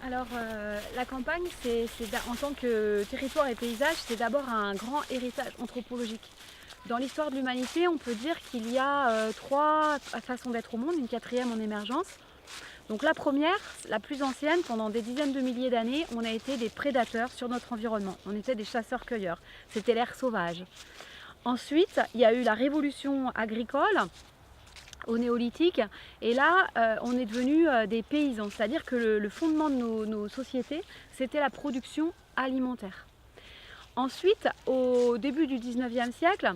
Alors, la campagne, en tant que territoire et paysage, c'est d'abord un grand héritage anthropologique. Dans l'histoire de l'humanité, on peut dire qu'il y a trois façons d'être au monde, une quatrième en émergence. Donc la première, la plus ancienne, pendant des dizaines de milliers d'années, on a été des prédateurs sur notre environnement. On était des chasseurs-cueilleurs. C'était l'ère sauvage. Ensuite, il y a eu la révolution agricole au néolithique, et là on est devenu des paysans, c'est-à-dire que le fondement de nos sociétés, c'était la production alimentaire. Ensuite, au début du 19e siècle,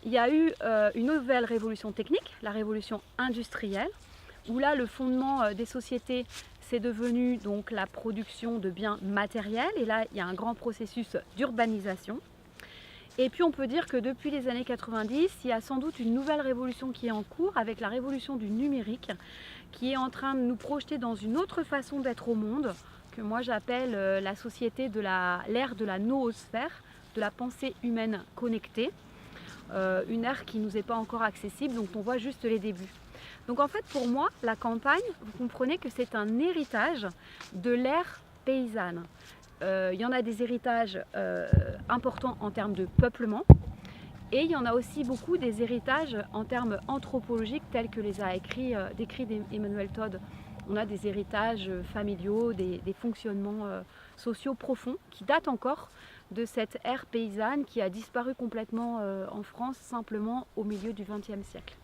il y a eu une nouvelle révolution technique, la révolution industrielle, où là le fondement des sociétés, c'est devenu donc la production de biens matériels, et là il y a un grand processus d'urbanisation. Et puis on peut dire que depuis les années 90, il y a sans doute une nouvelle révolution qui est en cours avec la révolution du numérique, qui est en train de nous projeter dans une autre façon d'être au monde, que moi j'appelle la société de l'ère de la noosphère, de la pensée humaine connectée, une ère qui ne nous est pas encore accessible, donc on voit juste les débuts. Donc en fait pour moi, la campagne, vous comprenez que c'est un héritage de l'ère paysanne. Il y en a des héritages importants en termes de peuplement, et il y en a aussi beaucoup des héritages en termes anthropologiques tels que les a décrits Emmanuel Todd. On a des héritages familiaux, des fonctionnements sociaux profonds qui datent encore de cette ère paysanne qui a disparu complètement en France simplement au milieu du XXe siècle.